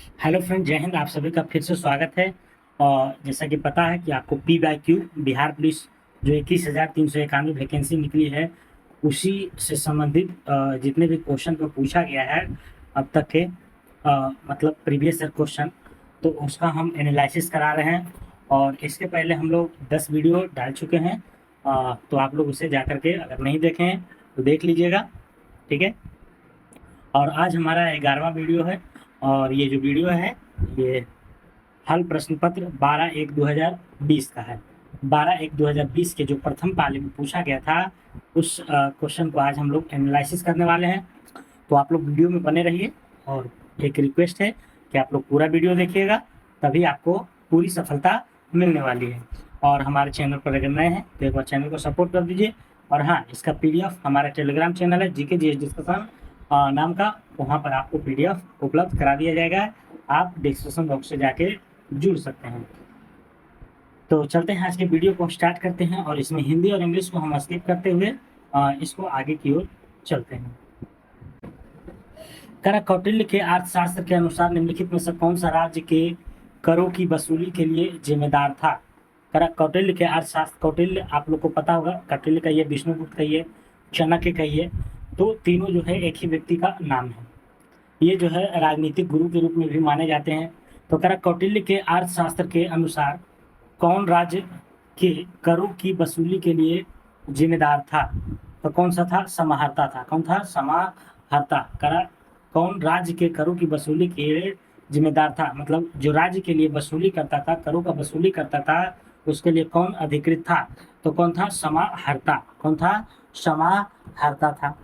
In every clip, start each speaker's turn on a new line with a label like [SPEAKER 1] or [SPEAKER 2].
[SPEAKER 1] Hello friend, जय हिंद। आप सभी का फिर से स्वागत है। और जैसा कि पता है कि आपको P by Q Bihar police जो 21,391 वैकेंसी निकली है, उसी से संबंधित जितने भी क्वेश्चन को पूछा गया है अब तक के, मतलब प्रीवियस ईयर क्वेश्चन, तो उसका हम एनालिसिस करा रहे हैं। और इसके पहले हम लोग 10 वीडियो डाल चुके हैं। तो आप लोग उसे जा करके अगर नहीं देखे हैं तो देख लीजिएगा, ठीक है। और आज हमारा 11वां वीडियो है। और ये जो वीडियो है, ये हल प्रश्न पत्र 12/1/2020 का है। 12/1/2020 के जो प्रथम पाली में पूछा गया था, उस क्वेश्चन को आज हम लोग एनालिसिस करने वाले हैं। तो आप लोग वीडियो में बने रहिए। और एक रिक्वेस्ट है कि आप लोग पूरा वीडियो देखिएगा, तभी आपको पूरी सफलता मिलने वाली है। और हमारे चैनल पर अगर नए हैं तो एक बार चैनल को सपोर्ट कर दीजिए। और हाँ, इसका पीडीएफ हमारा टेलीग्राम चैनल है जीके जीएस डिस्कशन नाम का, वहाँ पर आपको पीडीएफ उपलब्ध करा दिया जाएगा। आप डिस्क्रिप्शन बॉक्स से जाके जुड़ सकते हैं। तो चलते हैं, आज के वीडियो को स्टार्ट करते हैं। और इसमें हिंदी और इंग्लिश को हम स्किप करते हुए इसको आगे की ओर चलते हैं। करा कौटिल्य के अर्थशास्त्र के अनुसार निम्नलिखित में से कौन सा राज्य के करों की वसूली के लिए जिम्मेदार था। करा कौटिल्य के अर्थशास्त्र, कौटिल्य आप लोग को पता होगा, कौटिल्य कहिए, विष्णुगुप्त कहिए, चाणक्य कहिए, तो तीनों जो है एक ही व्यक्ति का नाम है। ये जो है राजनीतिक गुरु के रूप में भी माने जाते हैं। तो करा कौटिल्य के अर्थशास्त्र के अनुसार कौन राज्य के करों की वसूली के लिए जिम्मेदार था। तो कौन सा था? समाहर्ता था। कौन था? समाहर्ता। करा कौन राज्य के करों की वसूली के लिए जिम्मेदार था, मतलब जो राज्य के लिए वसूली करता था, करों का वसूली करता था, उसके लिए कौन अधिकृत था? तो कौन था? समाहर्ता। कौन था? समाहर्ता था।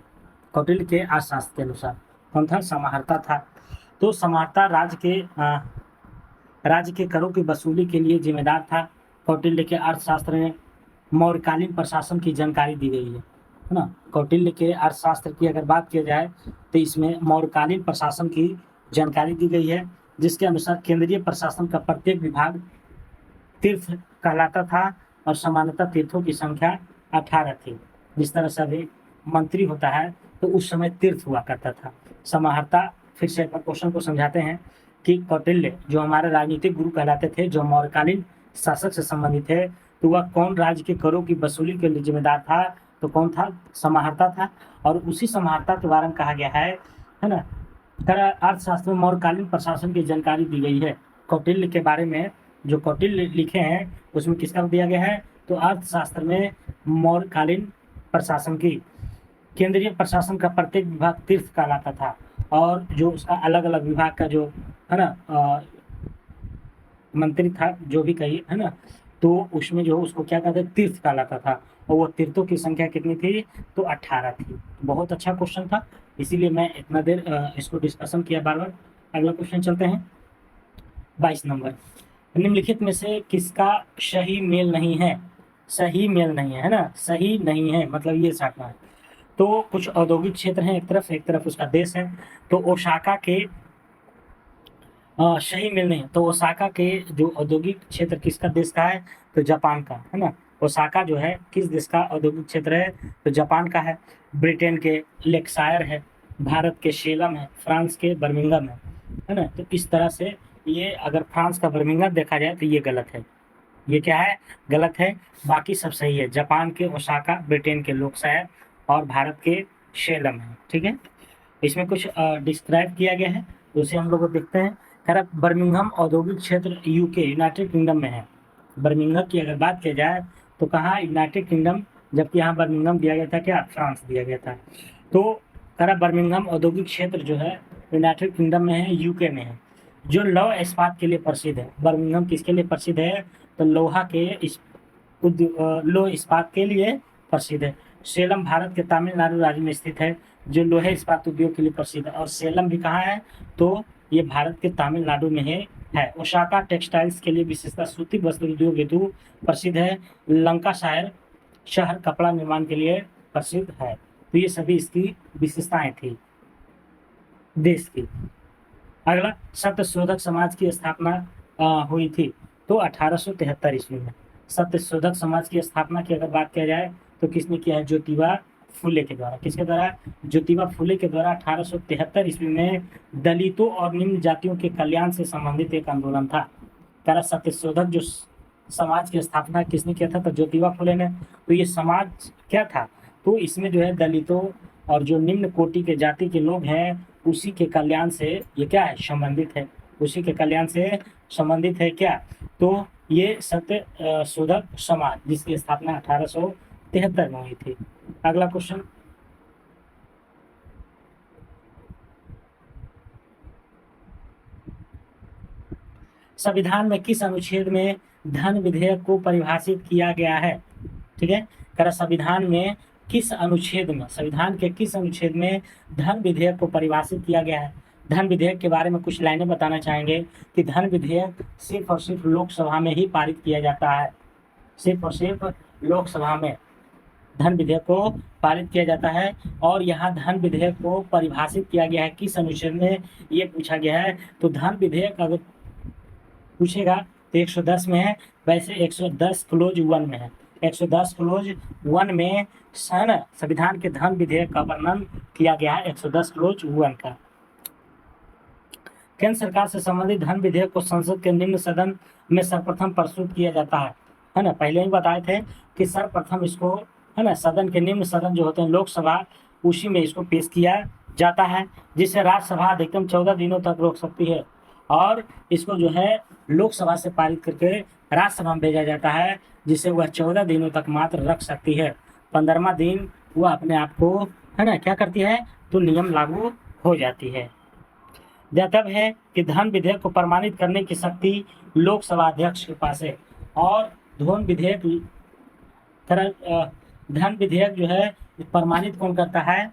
[SPEAKER 1] कौटिल्य के अर्थशास्त्र के अनुसार कौन था? समाहर्ता था। तो समाहर्ता राज्य के करों की वसूली के लिए जिम्मेदार था। कौटिल्य के अर्थशास्त्र में मौर्यकालीन प्रशासन की जानकारी दी गई है ना। कौटिल्य के अर्थशास्त्र की अगर बात की जाए तो इसमें मौर्यकालीन प्रशासन की जानकारी दी गई है, जिसके अनुसार केंद्रीय प्रशासन का प्रत्येक विभाग तीर्थ कहलाता था और सामान्यतः तीर्थों की संख्या 18 थी। जिस तरह से अभी मंत्री होता है तो उस समय तीर्थ हुआ करता था। समाहर्ता, फिर से एक बार क्वेश्चन को समझाते हैं कि कौटिल्य जो हमारे राजनीतिक गुरु कहलाते थे, जो मौर्यकालीन शासक से संबंधित है, तो वह कौन राज्य के करों की वसूली के लिए जिम्मेदार था? तो कौन था? समाहर्ता था। और उसी समाहर्ता के बारे में कहा गया है ना। अर्थशास्त्र में मौर्यकालीन प्रशासन की जानकारी दी गई है। कौटिल्य के बारे में जो कौटिल्य लिखे हैं उसमें किसका दिया गया है? तो अर्थशास्त्र में मौर्यकालीन प्रशासन की, केंद्रीय प्रशासन का प्रत्येक विभाग तीर्थ कहलाता था। और जो उसका अलग अलग विभाग का जो है ना मंत्री था, जो भी कहिए, है ना, तो उसमें जो उसको क्या कहते हैं? तीर्थ कहलाता था। और वो तीर्थों की संख्या कितनी थी? तो 18 थी। बहुत अच्छा क्वेश्चन था, इसीलिए मैं इतना देर इसको डिस्कशन किया बार बार। अगला क्वेश्चन चलते हैं, 22 नंबर। निम्नलिखित में से किसका सही मेल नहीं है? सही मेल नहीं है ना, सही नहीं है मतलब ये साटना है। तो कुछ औद्योगिक क्षेत्र हैं, एक तरफ उसका देश है। तो ओसाका के सही मेल नहीं है। तो ओसाका के जो औद्योगिक क्षेत्र किसका देश का है? तो जापान का, है ना। ओसाका जो है किस देश का औद्योगिक क्षेत्र है? तो जापान का है। ब्रिटेन के लेक्सायर है, भारत के सेलम है, फ्रांस के बर्मिंघम है ना। तो इस तरह से ये, अगर फ्रांस का बर्मिंघम देखा जाए तो ये गलत है। ये क्या है? गलत है। बाकी सब सही है। जापान के ओसाका, ब्रिटेन के लोकशायर और भारत के सेलम है, ठीक है। इसमें कुछ डिस्क्राइब किया गया है, तो उसे हम लोग देखते हैं। कह रहा बर्मिंघम औद्योगिक क्षेत्र यूके, यूनाइटेड किंगडम में है। बर्मिंघम की अगर बात की जाए तो कहाँ? यूनाइटेड किंगडम, जबकि यहाँ बर्मिंघम दिया गया था क्या? फ्रांस दिया गया था। तो कह रहा बर्मिंघम औद्योगिक क्षेत्र जो है यूनाइटेड किंगडम में है, यूके में है। जो लौह इस्पात के लिए प्रसिद्ध है। बर्मिंघम किसके लिए प्रसिद्ध है? तो लोहा के लौह इस्पात के लिए प्रसिद्ध है। सेलम भारत के तमिलनाडु राज्य में स्थित है, जो लोहे इस्पात उद्योग के लिए प्रसिद्ध है। और सेलम भी कहाँ है? तो ये भारत के तमिलनाडु में है। ओसाका टेक्सटाइल्स के लिए विशेषता सूती वस्त्र उद्योग हेतु प्रसिद्ध है। लंकाशायर शहर कपड़ा निर्माण के लिए प्रसिद्ध है। तो ये सभी इसकी विशेषताएं थी देश की। अगला, सत्यशोधक समाज की स्थापना हुई थी तो 1873 ईस्वी में। सत्यशोधक समाज की स्थापना की अगर बात किया जाए तो किसने किया है? ज्योतिबा फुले के द्वारा। किसके द्वारा? ज्योतिबा फुले के द्वारा 1873 ईस्वी में दलितों और निम्न जातियों के कल्याण से संबंधित एक आंदोलन था। करा सत्यशोधक जो समाज की स्थापना किसने किया था? तो ज्योतिबा फुले ने। तो ये समाज क्या था? तो इसमें जो है दलितों और जो निम्न कोटि के जाति के लोग हैं उसी के कल्याण से ये क्या है? संबंधित है। उसी के कल्याण से संबंधित है क्या? तो ये सत्य शोधक समाज जिसकी स्थापना 1873 में हुई थी। अगला क्वेश्चन, संविधान में किस अनुच्छेद में धन विधेयक को परिभाषित किया गया है? ठीक है, करा संविधान में किस अनुच्छेद में, संविधान के किस अनुच्छेद में धन विधेयक को परिभाषित किया गया है? धन विधेयक के बारे में कुछ लाइनें बताना चाहेंगे कि धन विधेयक सिर्फ और सिर्फ लोकसभा में ही पारित किया जाता है। सिर्फ और सिर्फ लोकसभा में धन विधेयक को पारित किया जाता है। और यहाँ धन विधेयक को परिभाषित किया गया है किस अनुच्छेद में, ये पूछा गया है। तो धन विधेयक अगर पूछेगा तो 110 में है, वैसे 110 क्लोज 1 में है। 110 क्लोज 1 में संविधान के धन विधेयक का वर्णन किया गया है 110 क्लोज 1 का। केंद्र सरकार से संबंधित धन विधेयक को संसद के निम्न सदन में सर्वप्रथम प्रस्तुत किया जाता है ना। पहले ही बताए थे कि सर्वप्रथम इसको है ना सदन के निम्न सदन जो होते हैं लोकसभा, उसी में इसको पेश किया जाता है, जिसे राज्यसभा अधिकतम 14 दिनों तक रोक सकती है। और इसको जो है लोकसभा से पारित करके राज्यसभा में भेजा जाता है, जिसे वह 14 दिनों तक मात्र रख सकती है। 15वां दिन वह अपने आप को है ना क्या करती है? तो नियम लागू हो जाती है। ज्ञातव्य है कि धन विधेयक को प्रमाणित करने की शक्ति लोकसभा अध्यक्ष के पास है। और धन विधेयक जो है प्रमाणित कौन करता है?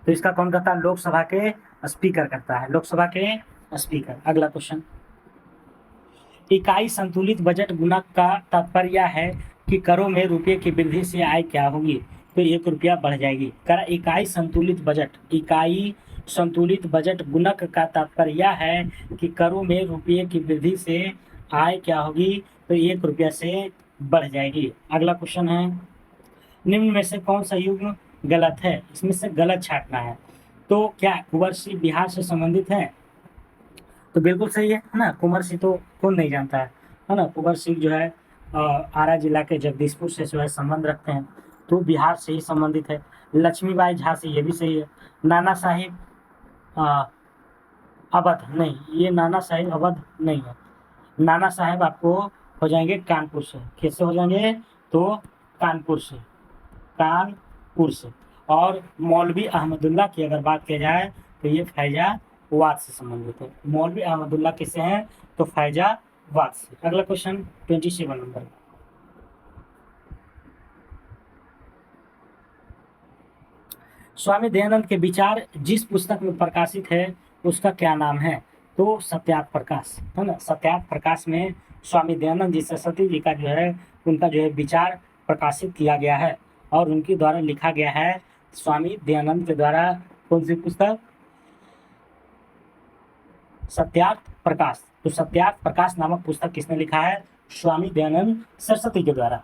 [SPEAKER 1] तो इसका कौन करता है? लोकसभा के स्पीकर करता है, लोकसभा के स्पीकर। अगला क्वेश्चन, इकाई संतुलित बजट गुणक का तात्पर्य है कि करों में रुपये की वृद्धि से आय क्या होगी? तो 1 रुपया बढ़ जाएगी। करा इकाई संतुलित बजट गुणक का तात्पर्य है कि करों में रुपये की वृद्धि से आय क्या होगी? तो 1 रुपया से बढ़ जाएगी। अगला क्वेश्चन है, निम्न में से कौन सा युग्म गलत है? इसमें से गलत छांटना है। तो क्या कुंवर सिंह बिहार से संबंधित है? तो बिल्कुल सही है ना। कुंवर सिंह तो कौन नहीं जानता है ना। कुंवर सिंह जो है आरा जिला के जगदीशपुर से जो है संबंध रखते हैं, तो बिहार से ही संबंधित है। लक्ष्मीबाई झांसी, ये भी सही है। नाना साहिब अवध नहीं, ये नाना साहिब अवध नहीं है। नाना साहेब आपको हो जाएंगे कानपुर से। कैसे हो जाएंगे? तो कानपुर से। और मौलवी अहमदुल्ला की अगर बात की जाए तो ये फैजाबाद से संबंधित है। मौलवी अहमदुल्ला किससे हैं? तो फैजाबाद से। अगला क्वेश्चन 27 नंबर, स्वामी दयानंद के विचार जिस पुस्तक में प्रकाशित है उसका क्या नाम है? तो सत्यार्थ प्रकाश है ना। सत्यार्थ प्रकाश में स्वामी दयानंद जी सरस्वती जी का जो है उनका जो है विचार प्रकाशित किया गया है और उनके द्वारा लिखा गया है। स्वामी दयानंद के द्वारा कौन सी पुस्तक? सत्यार्थ प्रकाश। तो सत्यार्थ प्रकाश नामक पुस्तक किसने लिखा है? स्वामी दयानंद सरस्वती के द्वारा।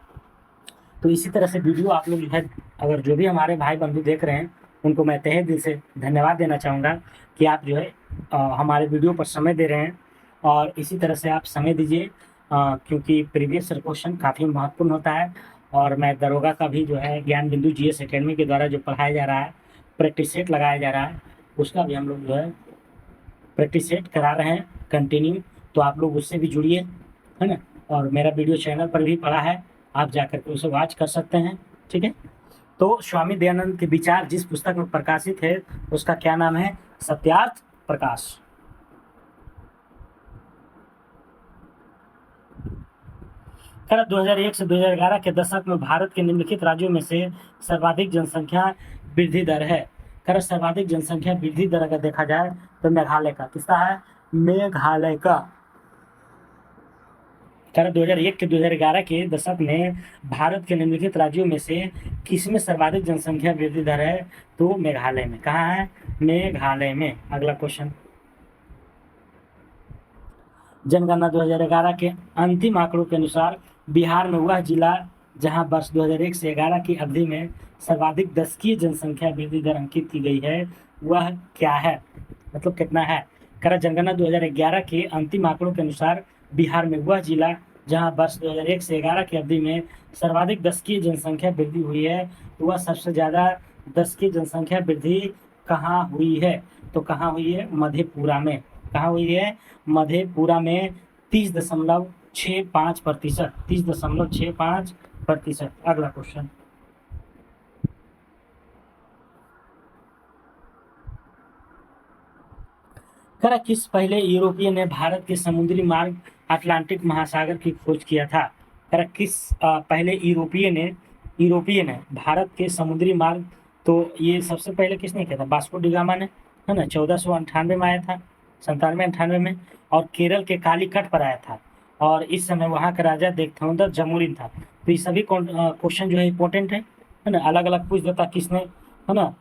[SPEAKER 1] तो इसी तरह से वीडियो आप लोग जो है अगर जो भी हमारे भाई बंधु देख रहे हैं उनको मैं तहे दिल से धन्यवाद देना चाहूँगा कि आप जो है हमारे वीडियो पर समय दे रहे हैं। और इसी तरह से आप समय दीजिए क्योंकि प्रीवियस क्वेश्चन काफ़ी महत्वपूर्ण होता है। और मैं दरोगा का भी जो है ज्ञान बिंदु GS एकेडमी के द्वारा जो पढ़ाया जा रहा है, प्रैक्टिस सेट लगाया जा रहा है, उसका भी हम लोग जो है प्रैक्टिस सेट करा रहे हैं कंटिन्यू। तो आप लोग उससे भी जुड़िए है ना। और मेरा वीडियो चैनल पर भी पड़ा है, आप जाकर के उसे वॉच कर सकते हैं। ठीक है, तो स्वामी दयानंद के विचार जिस पुस्तक में प्रकाशित है उसका क्या नाम है? सत्यार्थ प्रकाश। 2001 से 2011 के दशक में भारत के निम्नलिखित राज्यों में से सर्वाधिक जनसंख्या वृद्धि दर है। सर्वाधिक जनसंख्या वृद्धि दर अगर देखा जाए तो मेघालय का। किसका है? मेघालय का। 2001 के 2011 के दशक में भारत के निम्नलिखित राज्यों में से किसमें सर्वाधिक जनसंख्या वृद्धि दर है? तो मेघालय में। कहाँ है? मेघालय में। अगला क्वेश्चन, जनगणना 2011 के अंतिम आंकड़ों के अनुसार बिहार में वह जिला जहां वर्ष 2001 से 11 की अवधि में सर्वाधिक दशकीय जनसंख्या वृद्धि दर अंकित की गई है, वह क्या है? मतलब कितना है? करा जनगणना 2011 के अंतिम आंकड़ों के अनुसार बिहार में वह जिला जहां वर्ष 2001 से 11 की अवधि में सर्वाधिक दशकीय जनसंख्या वृद्धि हुई है, वह सबसे ज़्यादा दशकीय जनसंख्या वृद्धि कहाँ हुई है? तो कहाँ हुई है? मधेपुरा में। कहाँ हुई है? मधेपुरा में 30.65%। 30.65%। अगला क्वेश्चन। करा किस पहले यूरोपीय ने भारत के समुद्री मार्ग अटलांटिक महासागर की खोज किया था? करा किस पहले यूरोपीय ने भारत के समुद्री मार्ग, तो ये सबसे पहले किसने किया था? वास्को डी गामा ने, है ना। 1498 में आया था, 97-98 में, और केरल के कालीकट पर आया था, और इस समय वहाँ का राजा देवथोंदर जमोरिन था। तो ये सभी क्वेश्चन जो है इंपॉर्टेंट है ना। अलग अलग पूछ देता किसने, है ना।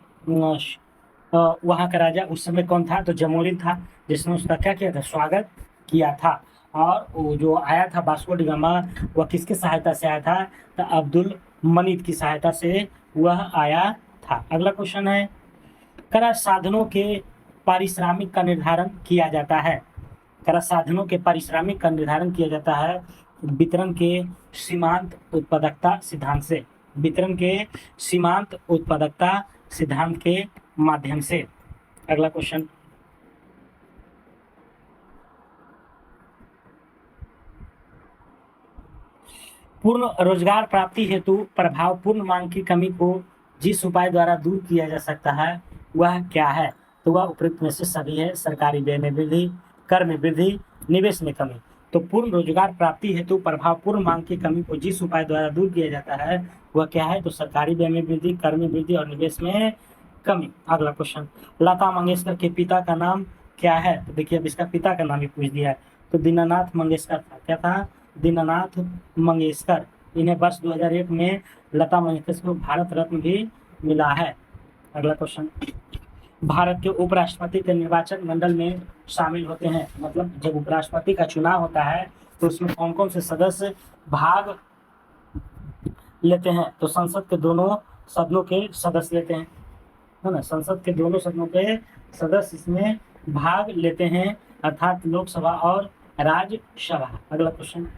[SPEAKER 1] वहाँ का राजा उस समय कौन था? तो जमोरिन था, जिसने उसका क्या किया था? स्वागत किया था। और वो जो आया था वास्को डी गामा, वह किसके सहायता से आया था? तो अब्दुल मनीत की सहायता से वह आया था। अगला क्वेश्चन है, करा साधनों के पारिश्रमिक का निर्धारण किया जाता है? करा साधनों के पारिश्रमिक का निर्धारण किया जाता है वितरण के सीमांत उत्पादकता सिद्धांत से। वितरण के सीमांत उत्पादकता सिद्धांत के माध्यम से। अगला क्वेश्चन, पूर्ण रोजगार प्राप्ति हेतु प्रभावपूर्ण मांग की कमी को जिस उपाय द्वारा दूर किया जा सकता है, वह क्या है? तो वह उपयुक्त में से सभी है। सरकारी व्यय में वृद्धि, कर में वृद्धि, निवेश में कमी। तो पूर्ण रोजगार प्राप्ति हेतु प्रभावपूर्ण मांग की कमी को जिस उपाय द्वारा दूर किया जाता है, वह क्या है? तो सरकारी व्यय में वृद्धि, कर में वृद्धि और निवेश में कमी। अगला क्वेश्चन, लता मंगेशकर के पिता का नाम क्या है? तो देखिए अब इसका पिता का नाम ही पूछ दिया है। तो दीनानाथ मंगेशकर था। क्या था? दीनानाथ मंगेशकर। इन्हें वर्ष 2001 में लता मंगेशकर को भारत रत्न भी मिला है। अगला क्वेश्चन, भारत के उपराष्ट्रपति के निर्वाचन मंडल में शामिल होते हैं, मतलब जब उपराष्ट्रपति का चुनाव होता है तो उसमें कौन कौन से सदस्य भाग लेते हैं? तो संसद के दोनों सदनों के सदस्य लेते हैं, है ना। संसद के दोनों सदनों के सदस्य इसमें भाग लेते हैं, अर्थात लोकसभा और राज्यसभा। अगला क्वेश्चन,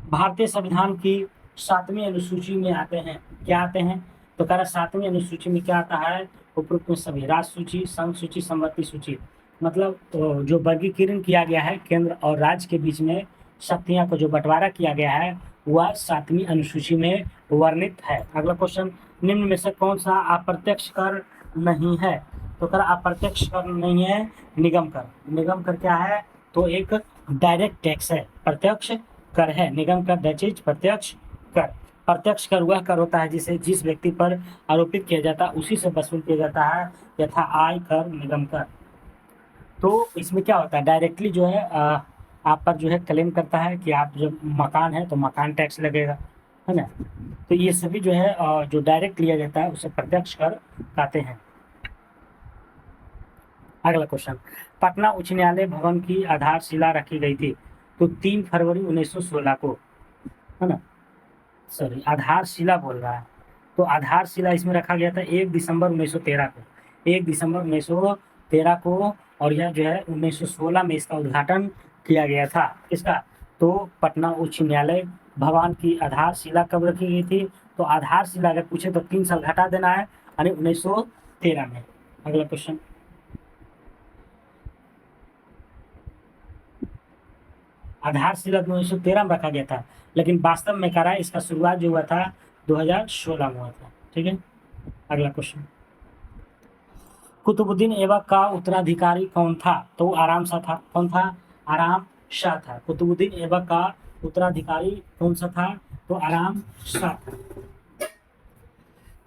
[SPEAKER 1] भारतीय संविधान की 7वीं अनुसूची में आते हैं, क्या आते हैं? तो कह रहा 7वीं अनुसूची में क्या आता है? उपरोक्त में सभी राज्य सूची, संघ सूची, संवृत्ति सूची। मतलब तो जो वर्गीकरण किया गया है केंद्र और राज्य के बीच में, शक्तियां को जो बंटवारा किया गया है, वह 7वीं अनुसूची में वर्णित है। अगला क्वेश्चन, निम्न में से कौन सा अप्रत्यक्ष कर नहीं है? तो कह रहा अप्रत्यक्ष कर नहीं है निगम कर। निगम कर क्या है? तो एक डायरेक्ट टैक्स है, प्रत्यक्ष कर है। निगम कर दैट इज प्रत्यक्ष कर। प्रत्यक्ष कर वह कर होता है जिसे जिस व्यक्ति पर आरोपित किया जाता है उसी से वसूल किया जाता है, यथा आय कर, निगम कर। तो इसमें क्या होता है? डायरेक्टली जो है आप पर जो है क्लेम करता है कि आप जब मकान है तो मकान टैक्स लगेगा, है ना। तो ये सभी जो है जो डायरेक्ट लिया जाता है उसे प्रत्यक्ष कर कहते हैं। अगला क्वेश्चन, पटना उच्च न्यायालय भवन की आधारशिला रखी गई थी, तो 3 फरवरी 1916 को, है ना। सॉरी, आधारशिला बोल रहा है, तो आधारशिला इसमें रखा गया था 1 दिसंबर 1913 को। 1 दिसंबर 1913 को, और यह जो है 1916 में इसका उद्घाटन किया गया था। इसका तो पटना उच्च न्यायालय भवन की आधारशिला कब रखी गई थी? तो आधारशिला अगर पूछे तो 3 साल घटा देना है, यानी 1913 में। अगला क्वेश्चन, आधारशिला 1913 में रखा गया था, लेकिन वास्तव में करा इसका शुरुआत जो हुआ था 2016 में हुआ था। ठीक है। अगला क्वेश्चन, कुतुबुद्दीन ऐबक का उत्तराधिकारी कौन था? तो आराम शाह था। कौन था? आराम शाह था। कुतुबुद्दीन ऐबक का उत्तराधिकारी कौन सा था? तो आराम शाह था।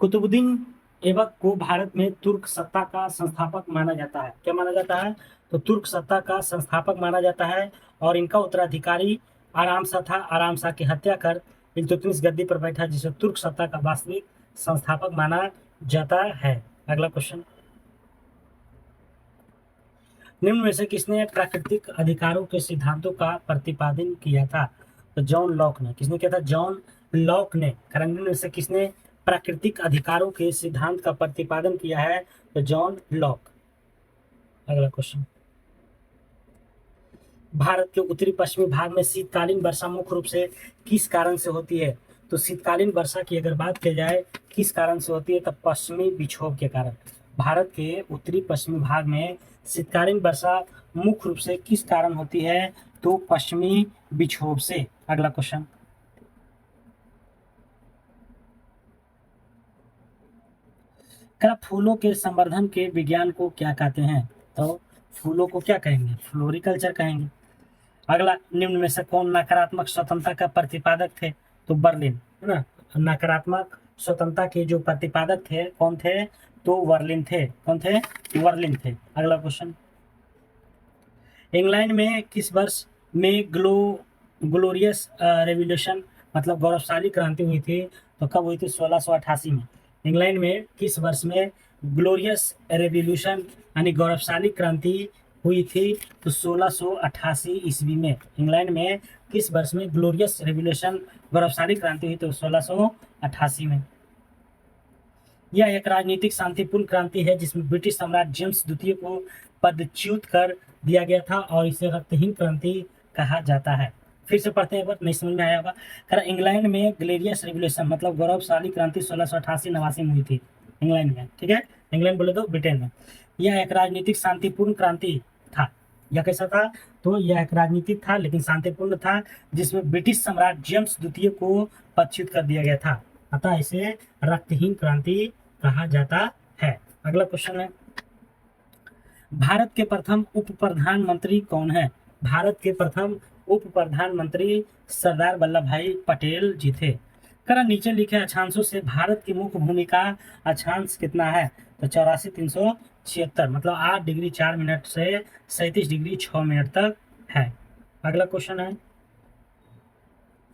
[SPEAKER 1] कुतुबुद्दीन ऐबक को भारत में तुर्क सत्ता का संस्थापक माना जाता है। क्या माना जाता है? तो तुर्क सत्ता का संस्थापक माना जाता है, और इनका उत्तराधिकारी आराम शाह था। आराम शाह की हत्या कर इल्तुतमिश गद्दी पर बैठा, जिसे तुर्क सत्ता का वास्तविक संस्थापक माना जाता है। अगला क्वेश्चन, निम्न में से किसने प्राकृतिक अधिकारों के सिद्धांतों का प्रतिपादन किया था? तो जॉन लॉक ने। किसने किया था? जॉन लॉक ने। निम्न में से किसने प्राकृतिक अधिकारों के सिद्धांत का प्रतिपादन किया है? तो जॉन लॉक। अगला क्वेश्चन, भारत के उत्तरी पश्चिमी भाग में शीतकालीन वर्षा मुख्य रूप से किस कारण से होती है? तो शीतकालीन वर्षा की अगर बात की जाए किस कारण से होती है, तो पश्चिमी विक्षोभ के कारण। भारत के उत्तरी पश्चिमी भाग में शीतकालीन वर्षा मुख्य रूप से किस कारण होती है? तो पश्चिमी विक्षोभ से। अगला क्वेश्चन, क्या फूलों के संवर्धन के विज्ञान को क्या कहते हैं? तो फूलों को क्या कहेंगे? फ्लोरिकल्चर कहेंगे। अगला, निम्न में से कौन नकारात्मक स्वतंत्रता का प्रतिपादक थे? तो बर्लिन, है ना। नकारात्मक स्वतंत्रता के जो प्रतिपादक थे कौन थे? तो वर्लिन थे। कौन थे? वर्लिन थे। अगला क्वेश्चन, इंग्लैंड में किस वर्ष में ग्लोरियस रेवोल्यूशन मतलब गौरवशाली क्रांति हुई थी? तो कब हुई थी? 1688 में। इंग्लैंड में किस वर्ष में ग्लोरियस रेवोल्यूशन यानी गौरवशाली क्रांति हुई थी? तो 1688 ईस्वी में। इंग्लैंड में किस वर्ष में ग्लोरियस रेवोल्यूशन गौरवशाली क्रांति हुई? तो 1688 में। यह एक राजनीतिक शांतिपूर्ण क्रांति है जिसमें ब्रिटिश सम्राट जेम्स द्वितीय को पदच्युत कर दिया गया था और इसे रक्तहीन क्रांति कहा जाता है। फिर से पढ़ते हैं, एक बार नहीं समझ में आया होगा। इंग्लैंड में ग्लोरियस रेवोल्यूशन मतलब गौरवशाली क्रांति 1688-89 में हुई थी इंग्लैंड में। ठीक है, इंग्लैंड बोले तो ब्रिटेन में। यह एक राजनीतिक शांतिपूर्ण क्रांति था। यह कैसा था? तो यह एक राजनीतिक था लेकिन शांतिपूर्ण था जिसमें ब्रिटिश सम्राट जेम्स द्वितीय को पदच्युत कर दिया गया था, अतः इसे रक्तहीन क्रांति कहा जाता है। अगला क्वेश्चन है, भारत के प्रथम उप प्रधानमंत्री कौन है? भारत के प्रथम उप प्रधानमंत्री सरदार वल्लभ भाई पटेल जी थे। करा नीचे लिखे अक्षांशों से भारत की मुख्य भूमिका अक्षांश कितना है? तो 84,376 मतलब 8 डिग्री 4 मिनट से 37 डिग्री 6 मिनट तक है। अगला क्वेश्चन है,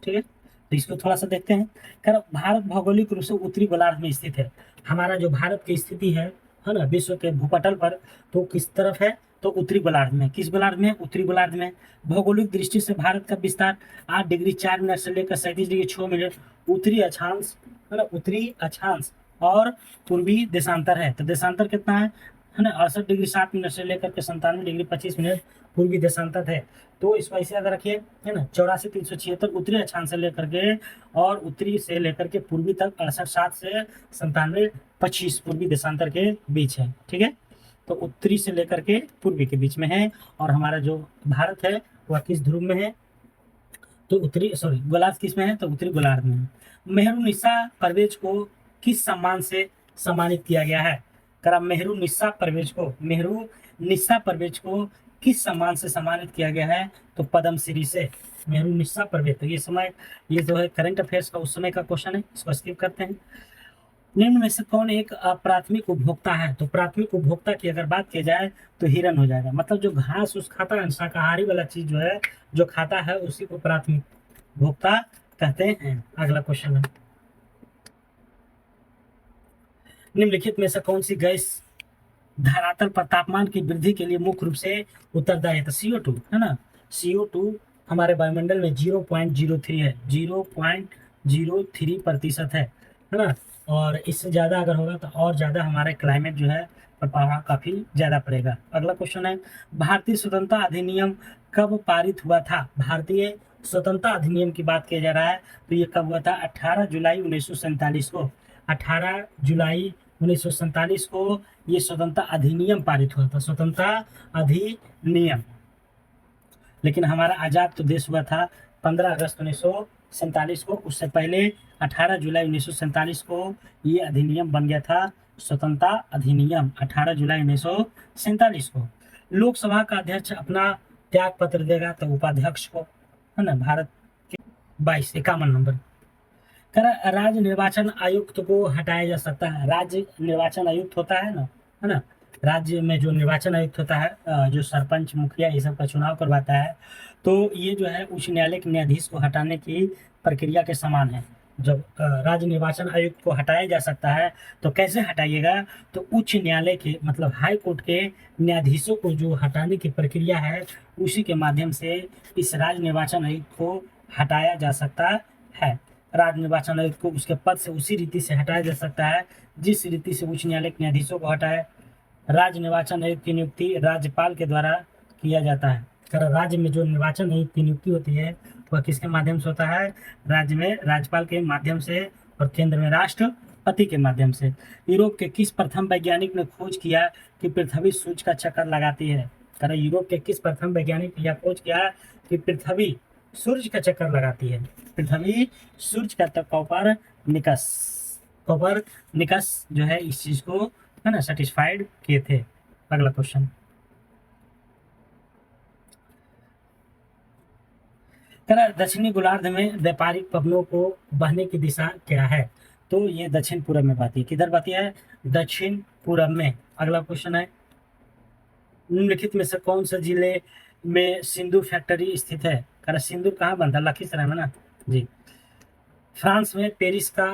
[SPEAKER 1] ठीक है, तो इसको थोड़ा सा देखते हैं। कर भारत भौगोलिक रूप से उत्तरी गोलार्ध में स्थित है। हमारा जो भारत की स्थिति है ना विश्व के भूपटल पर, तो किस तरफ है? तो उत्तरी गोलार्ध में। किस गोलार्ध में? उत्तरी गोलार्ध में। भौगोलिक दृष्टि से भारत का विस्तार 8 डिग्री 4 मिनट से लेकर 37 डिग्री 6 मिनट उत्तरी अक्षांश, है ना, उत्तरी अक्षांश और पूर्वी देशांतर है। तो देशांतर कितना है ना? 68 डिग्री 7 मिनट से लेकर के 97 डिग्री 25 मिनट पूर्वी देशांतर है। तो इसको ऐसे याद रखिए, है ना, 84,376 उत्तरी अक्षांश से लेकर के और उत्तरी से लेकर के पूर्वी तक 68,7 से 97,25 पूर्वी देशांतर के बीच है। ठीक है, तो उत्तरी से लेकर के पूर्वी के बीच में है। और हमारा जो भारत है वह किस ध्रुव में है? तो उत्तरी गोलार्ध किस में है? तो उत्तरी गोलार्ध में है। मेहरुनिसा परवेज को किस सम्मान से सम्मानित किया गया है? करा मेहरुनिसा परवेज को किस सम्मान से सम्मानित किया गया है? तो पद्मश्री से। मेहरुनिसा परवेज, तो ये जो है करंट अफेयर्स का उस समय का क्वेश्चन है, इसको स्किप करते हैं। निम्न में से कौन एक प्राथमिक उपभोक्ता है? तो प्राथमिक उपभोक्ता की अगर बात की जाए तो हिरन हो जाएगा। मतलब जो घास उस खाता है, शाकाहारी वाला चीज जो है जो खाता है उसी को प्राथमिक उपभोक्ता कहते हैं। अगला क्वेश्चन है, निम्नलिखित में से कौन सी गैस धरातल पर तापमान की वृद्धि के लिए मुख्य रूप से उत्तरदायी है? तो CO2, है ना। CO2 हमारे वायुमंडल में 0.03 है, 0.03% है ना। और इससे ज़्यादा अगर होगा तो और ज़्यादा हमारे क्लाइमेट जो है प्रभाव काफ़ी ज़्यादा पड़ेगा। अगला क्वेश्चन है, भारतीय स्वतंत्रता अधिनियम कब पारित हुआ था? भारतीय स्वतंत्रता अधिनियम की बात किया जा रहा है तो ये कब हुआ था? 18 जुलाई 1947 को। 18 जुलाई 1947 को ये स्वतंत्रता अधिनियम पारित हुआ था, स्वतंत्रता अधिनियम। लेकिन हमारा आज़ाद तो देश हुआ था 15 अगस्त 1947 को। उससे पहले 18 जुलाई 1947 को ये अधिनियम बन गया था, स्वतंत्रता अधिनियम 18 जुलाई 1947 को। लोकसभा का अध्यक्ष अपना त्याग पत्र देगा तो उपाध्यक्ष को, है ना, भारत के 52 नंबर। राज्य निर्वाचन आयुक्त को हटाया जा सकता है। राज्य निर्वाचन आयुक्त होता है ना, है ना, राज्य में जो निर्वाचन आयुक्त होता है जो सरपंच मुखिया ये सब का चुनाव करवाता है, तो ये जो है उच्च न्यायालय के न्यायाधीश को हटाने की प्रक्रिया के समान है। जब राज्य निर्वाचन आयुक्त को हटाया जा सकता है तो कैसे हटाइएगा, तो उच्च न्यायालय के मतलब हाई कोर्ट के न्यायाधीशों को जो हटाने की प्रक्रिया है उसी के माध्यम से इस राज्य निर्वाचन आयुक्त को हटाया जा सकता है। राज्य निर्वाचन आयुक्त को उसके पद से उसी रीति से हटाया जा सकता है जिस रीति से उच्च न्यायालय के न्यायाधीशों को हटाया। राज्य निर्वाचन आयुक्त की नियुक्ति राज्यपाल के द्वारा किया जाता है। राज्य में जो निर्वाचन आयुक्त की नियुक्ति होती है वह किसके माध्यम से होता है, राज्य में राज्यपाल के माध्यम से और केंद्र में राष्ट्रपति के माध्यम से। यूरोप के किस प्रथम वैज्ञानिक ने खोज किया कि पृथ्वी सूर्य का चक्कर लगाती है। यूरोप के किस प्रथम वैज्ञानिक ने यह खोज किया कि पृथ्वी सूर्य का चक्कर लगाती है। पृथ्वी सूर्य का कोपरनिकस जो है इस चीज को है ना सेटिस्फाइड किए थे। अगला क्वेश्चन, दक्षिणी गोलार्ध में व्यापारिक पवनों को बहने की दिशा क्या है, तो ये दक्षिण पूर्व में बहती है। किधर बहती है, दक्षिण पूर्व में। अगला क्वेश्चन है, निम्नलिखित में से कौन से जिले में सिंदूर फैक्ट्री स्थित है। सिंदूर कहाँ बनता है, लखीसराय में ना जी। फ्रांस में पेरिस का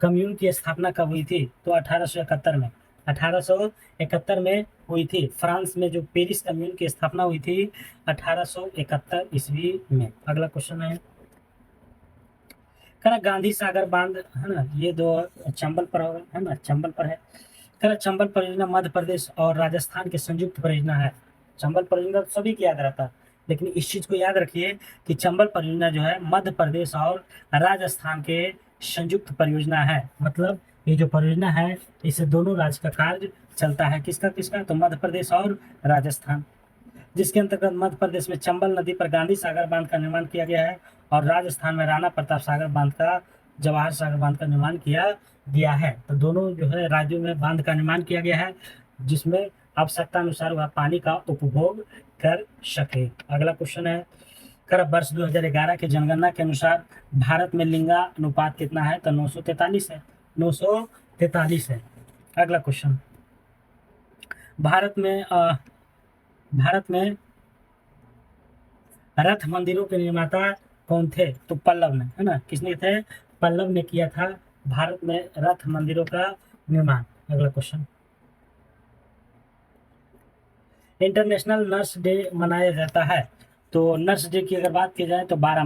[SPEAKER 1] कम्यून की स्थापना कब हुई थी, तो 1871 में। 1871 में हुई थी। फ्रांस में जो पेरिस कम्यून की स्थापना हुई थी 1871 ईस्वी में। अगला क्वेश्चन है, गांधी सागर बांध है ना, ये दो चंबल पर है ना, चंबल पर है। चंबल परियोजना मध्य प्रदेश और राजस्थान की संयुक्त परियोजना है। चंबल परियोजना सभी को याद रहता है, लेकिन इस चीज को याद रखिए कि चंबल परियोजना जो है मध्य प्रदेश और राजस्थान के संयुक्त परियोजना है। मतलब ये जो परियोजना है इससे दोनों राज्य का कार्य चलता है। किसका किसका, तो मध्य प्रदेश और राजस्थान। जिसके अंतर्गत मध्य प्रदेश में चंबल नदी पर गांधी सागर बांध का निर्माण किया गया है और राजस्थान में राणा प्रताप सागर बांध का, जवाहर सागर बांध का निर्माण किया गया है। तो दोनों जो है राज्यों में बांध का निर्माण किया गया है जिसमें आवश्यकता अनुसार वह पानी का उपभोग कर सके। अगला क्वेश्चन है, वर्ष 2011 के जनगणना के अनुसार भारत में लिंगानुपात कितना है, तो 943 है। 943 है। अगला क्वेश्चन, भारत में रथ मंदिरों के निर्माता कौन थे, तो पल्लव ने, है ना। किसने थे, पल्लव ने किया था भारत में रथ मंदिरों का निर्माण। अगला क्वेश्चन, इंटरनेशनल नर्स डे मनाया जाता है, तो नर्स डे की अगर बात की जाए तो 12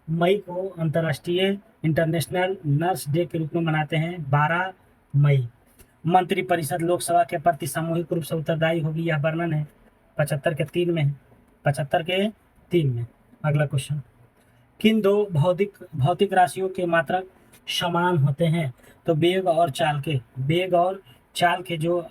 [SPEAKER 1] मई को अंतर्राष्ट्रीय इंटरनेशनल नर्स डे के रूप में मनाते हैं। 12 मई। मंत्रिपरिषद लोकसभा के प्रति सामूहिक रूप से उत्तरदायी होगी, यह वर्णन है। 75 के 3 में है। 75 के 3 में। अगला क्वेश्चन, किन दो भौतिक राशियों के मात्रक समान होते हैं, तो वेग और चाल के। वेग और चाल के जो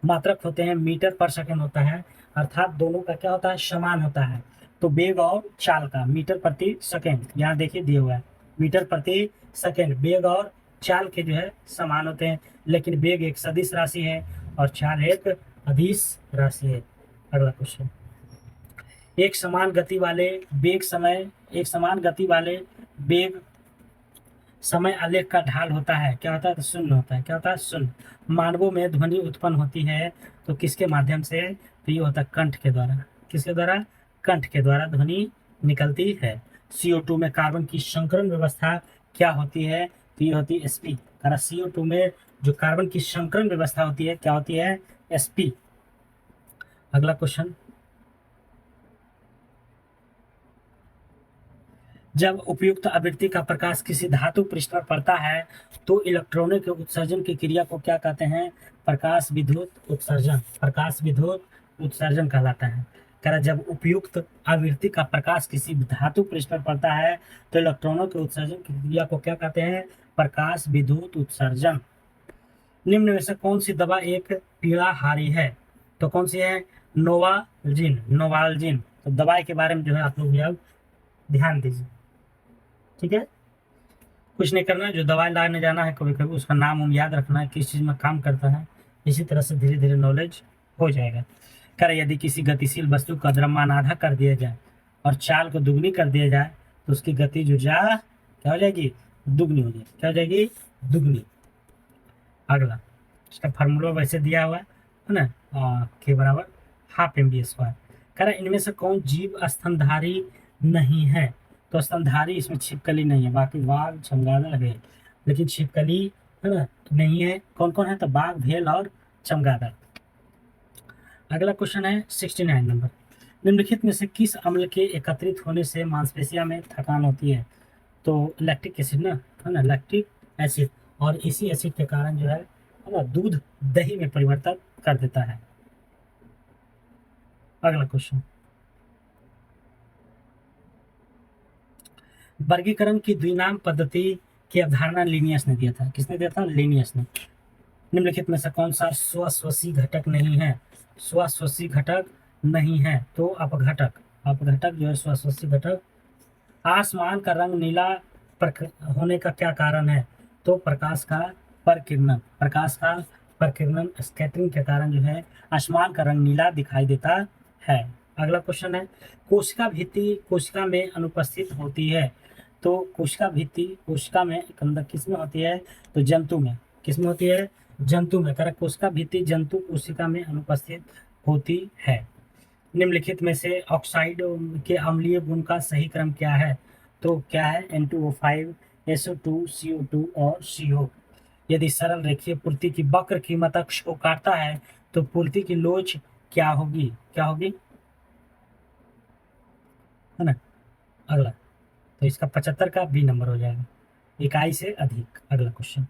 [SPEAKER 1] मात्रक होते हैं मीटर पर सेकंड होता है, अर्थात दोनों का क्या होता है, समान होता है। तो वेग और चाल का मीटर प्रति सेकंड, यहाँ देखिए दिया हुआ है मीटर प्रति सेकंड। वेग और चाल के जो है समान होते हैं, लेकिन वेग एक सदिश राशि है और चाल एक अदिश राशि है। अगला क्वेश्चन, एक समान गति वाले वेग समय आलेख का ढाल होता है, क्या होता है, तो शून्य होता है। क्या होता है, शून्य। मानवों में ध्वनि उत्पन्न होती है तो किसके माध्यम से, तो ये होता है कंठ के द्वारा। किसके द्वारा, कंठ के द्वारा ध्वनि निकलती है। CO2 में कार्बन की संकरण व्यवस्था क्या होती है, तो ये होती है SP। CO2 में जो कार्बन की संकरण व्यवस्था होती है क्या होती है, SP। अगला क्वेश्चन, जब उपयुक्त आवृत्ति का प्रकाश किसी धातु पृष्ठ पर पड़ता है तो इलेक्ट्रॉनों के उत्सर्जन की क्रिया को क्या कहते हैं, प्रकाश विद्युत उत्सर्जन। प्रकाश विद्युत उत्सर्जन कहलाता है। जब उपयुक्त आवृत्ति का प्रकाश किसी धातु पृष्ठ पर पड़ता है तो इलेक्ट्रॉनों के उत्सर्जन की क्रिया को क्या कहते हैं, प्रकाश विद्युत उत्सर्जन। निम्न में से कौन सी दवा एक पीड़ाहारी है, तो कौन सी है, नोवाल्जिन। तो दवाई के बारे में जो है आप लोग ध्यान दीजिए, ठीक है। कुछ नहीं करना है, जो दवाई लाने जाना है कभी कभी उसका नाम याद रखना है, किस चीज़ में काम करता है। इसी तरह से धीरे धीरे नॉलेज हो जाएगा। यदि किसी गतिशील वस्तु का द्रव्यमान आधा कर दिया जाए और चाल को दुगनी कर दिया जाए तो उसकी गति जो क्या हो जाएगी, दुगनी हो जाएगी। क्या हो जाएगी, दुगनी। अगला, इसका फार्मूला वैसे दिया हुआ है ना, के बराबर ½ mv²। इनमें से कौन जीव स्तनधारी नहीं है, तो स्तनधारी इसमें छिपकली नहीं है, बाकी बाघ, चमगादड़ है, लेकिन छिपकली है ना नहीं है। कौन कौन है? तो बाघ, भेल और चमगादड़। अगला क्वेश्चन है 69 नंबर। निम्नलिखित में से किस अम्ल के एकत्रित होने से मांसपेशियों में थकान होती है? तो लैक्टिक एसिड ना, है ना, लैक्टिक एसिड। और इसी एसिड के कारण जो है ना, दूध दही में परिवर्तन कर देता है। अगला क्वेश्चन, वर्गीकरण की द्विनाम पद्धति की अवधारणा लिनियस ने दिया था। किसने दिया था? लिनियस ने। निम्नलिखित में से कौन सा स्वश्वसी घटक नहीं है? स्वश्वसी घटक नहीं है तो अपघटक। अपघटक जो है स्वश्वसी घटक। आसमान का रंग नीला होने का क्या कारण है? तो प्रकाश का परिकिरणन। प्रकाश का परिकिरणन, स्कैटरिंग के कारण जो है आसमान का रंग नीला दिखाई देता है। अगला क्वेश्चन है, कोशिका भित्ति कोशिका में अनुपस्थित होती है। तो कोशिका भित्ति कोशिका में अंदर किसमें होती है? तो जंतु में। किसमें होती है? जंतु में। करेक्ट, कोशिका भित्ति जंतु कोशिका में अनुपस्थित होती है। निम्नलिखित में से ऑक्साइड के अम्लीय गुण का सही क्रम क्या है? तो क्या है? N2O5, SO2, CO2 और CO। यदि सरल रेखीय पूर्ति की वक्र कीमत अक्ष को काटता है तो पूर्ति की लोच क्या होगी? क्या होगी, है ना? अगला, तो इसका 75 का बी नंबर हो जाएगा, इकाई से अधिक। अगला क्वेश्चन,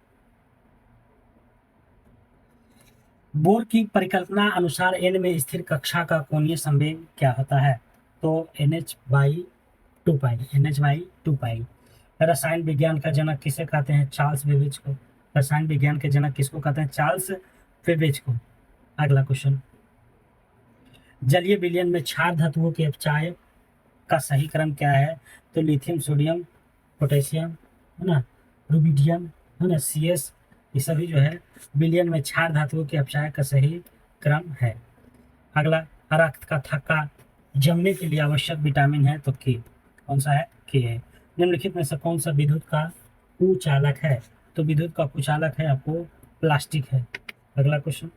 [SPEAKER 1] बोर की परिकल्पना अनुसार n में स्थिर कक्षा का कोणीय संवेग क्या होता है? तो NH/2 पाई। NH/2 पाई। रसायन विज्ञान का जनक किसे कहते हैं? चार्ल्स बेबेज को। रसायन विज्ञान के जनक किसको कहते हैं? चार्ल्स बेबेज को। अगला क्वेश्चन, जलीय विलयन में क्षार धातुओं के अपचायक का सही क्रम क्या है? तो लिथियम, सोडियम, पोटेशियम, है ना, रुबिडियम, है ना, CS, ये सभी जो है विलयन में क्षार धातुओं के अपचायक का सही क्रम है। अगला, रक्त का थक्का जमने के लिए आवश्यक विटामिन है तो के। कौन सा है? के है। निम्नलिखित में से कौन सा विद्युत का कुचालक है? तो विद्युत का कुचालक है आपको प्लास्टिक है। अगला क्वेश्चन,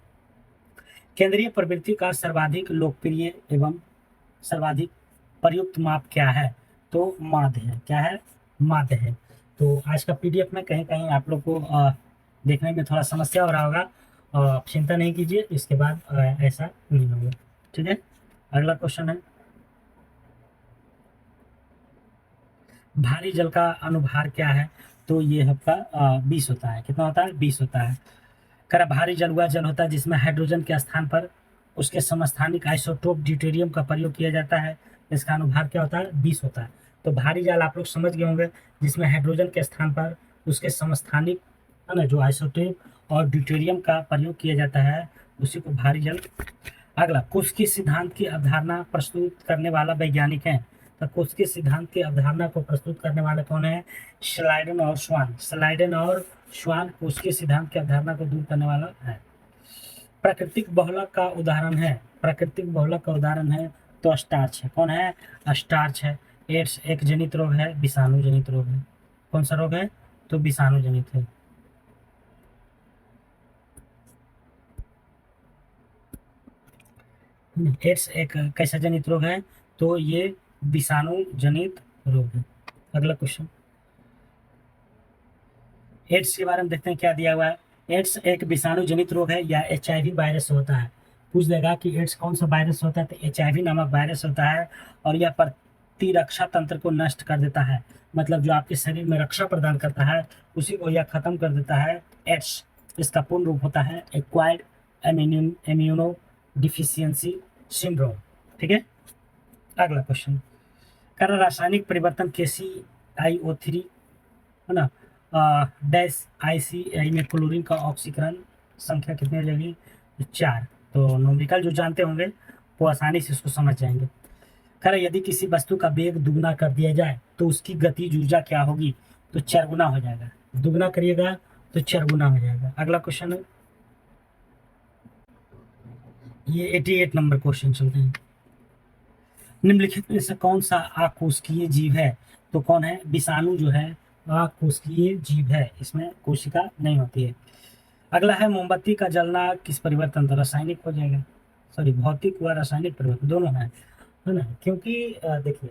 [SPEAKER 1] केंद्रीय प्रवृत्ति का सर्वाधिक लोकप्रिय एवं सर्वाधिक प्रयुक्त माप क्या है? तो माध्य है। क्या है? माध्य है। तो आज का PDF में कहीं कहीं आप लोग को देखने में थोड़ा समस्या हो रहा होगा, आप चिंता नहीं कीजिए, इसके बाद ऐसा नहीं होगा। ठीक है। अगला क्वेश्चन है, भारी जल का अनुभार क्या है? तो ये आपका 20 होता है। कितना होता है? 20 होता है। करा, भारी जल वह जल होता है जिसमें हाइड्रोजन के स्थान पर उसके समस्थानिक आइसोटोप ड्यूटेरियम का प्रयोग किया जाता है। इसका अनुभार क्या होता है? 20 होता है। तो भारी जल आप लोग समझ गए होंगे, जिसमें हाइड्रोजन के स्थान पर उसके समस्थानिक, है ना, जो आइसोटोप और ड्यूटेरियम का प्रयोग किया जाता है, उसी को भारी जल। अगला, कुछ सिद्धांत की अवधारणा प्रस्तुत करने वाला वैज्ञानिक है। तो कुछ सिद्धांत की अवधारणा को प्रस्तुत करने वाले कौन है? स्लाइडन और स्वान। स्लाइडन और स्वान कुछ सिद्धांत की अवधारणा को दूर करने वाला है। प्राकृतिक बहुलक का उदाहरण है। प्राकृतिक बहुलक का उदाहरण है तो स्टार्च है। कौन है? स्टार्च है। एड्स एक जनित रोग है, विषाणु जनित रोग है। कौन सा रोग है? तो विषाणु जनित है। एड्स एक कैसा जनित रोग है? तो ये विषाणु जनित रोग है। अगला क्वेश्चन, एड्स के बारे में देखते हैं क्या दिया हुआ है। एड्स एक विषाणु जनित रोग है या HIV वायरस होता है। पूछ देगा कि एड्स कौन सा वायरस होता है, तो HIV नामक वायरस होता है और यह प्रतिरक्षा तंत्र को नष्ट कर देता है। मतलब जो आपके शरीर में रक्षा प्रदान करता है उसी को यह खत्म कर देता है। एड्स, इसका पूर्ण रूप होता है एक्वायर्ड इम्यूनो डिफिशियंसी सिंड्रोम। ठीक है। अगला क्वेश्चन, कारण रासायनिक परिवर्तन KClO3, है ना, डैश ICI में क्लोरीन का ऑक्सीकरण संख्या कितनी हो जाएगी? 4। तो न्यूमेरिकल जो जानते होंगे वो आसानी से इसको समझ जाएंगे। खैर, यदि किसी वस्तु का वेग दुगना कर दिया जाए तो उसकी गतिज ऊर्जा क्या होगी? तो 4 गुना हो जाएगा। दुगना करिएगा तो 4 गुना हो जाएगा। अगला क्वेश्चन है, ये 88 नंबर क्वेश्चन चलते हैं। निम्नलिखित में से कौन सा अकोशिकीय जीव है? तो कौन है? विषाणु जो है अकोशिकीय जीव है, इसमें कोशिका नहीं होती है। अगला है, मोमबत्ती का जलना किस परिवर्तन? तो रासायनिक हो जाएगा, सॉरी, भौतिक व रासायनिक परिवर्तन दोनों है ना, क्योंकि देखिए,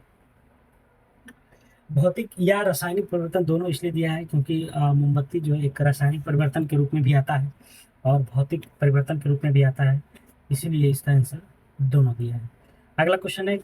[SPEAKER 1] भौतिक या रासायनिक परिवर्तन दोनों इसलिए दिया है क्योंकि मोमबत्ती जो है एक रासायनिक परिवर्तन के रूप में भी आता है और भौतिक परिवर्तन के रूप में भी आता है, इसीलिए इसका आंसर दोनों दिया है। अगला क्वेश्चन है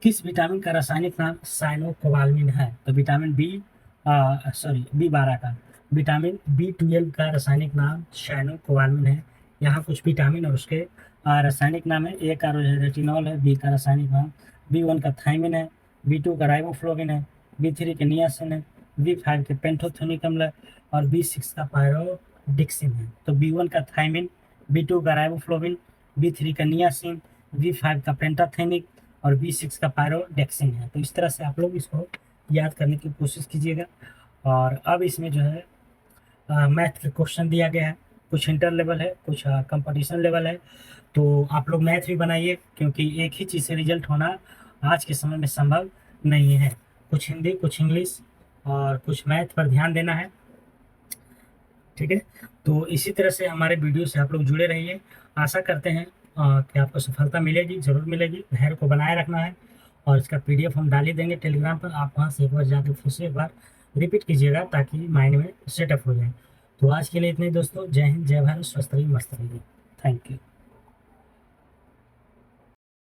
[SPEAKER 1] किस विटामिन का रासायनिक नाम साइनोकोबाल्मिन है? तो विटामिन B12 का विटामिन B12 का रासायनिक नाम साइनोकोबाल्मिन है। यहाँ कुछ विटामिन और उसके रासायनिक नाम है। ए का रेटिनॉल है, बी का रासायनिक नाम B1 का थायमिन है, B2 का राइबोफ्लोविन है, B3 के नियासिन है, B5 के पेंटोथेनिक अम्ल है और B6 का पायरोडिक्सिन है। तो B1 का थायमिन, B2 का राइबोफ्लोविन, B3 का नियासिन, B5 का पेंटाथेनिक और B6 का पायरोडेक्सिन है। तो इस तरह से आप लोग इसको याद करने की कोशिश कीजिएगा। और अब इसमें जो है मैथ के क्वेश्चन दिया गया है, कुछ इंटर लेवल है, कुछ कंपटीशन लेवल है। तो आप लोग मैथ भी बनाइए क्योंकि एक ही चीज़ से रिजल्ट होना आज के समय में संभव नहीं है। कुछ हिंदी, कुछ इंग्लिश और कुछ मैथ पर ध्यान देना है, ठीक है। तो इसी तरह से हमारे वीडियो से आप लोग जुड़े रहिए। आशा करते हैं कि आपको सफलता मिलेगी, ज़रूर मिलेगी। धैर्य को बनाए रखना है और इसका PDF हम डाल ही देंगे टेलीग्राम पर। आप वहाँ से एक बार जाकर फिर से एक बार रिपीट कीजिएगा ताकि माइंड में सेटअप हो जाए। तो आज के लिए इतने ही दोस्तों। जय हिंद, जय भारत, स्वस्थ रहिए, मस्त रहिए। Thank you.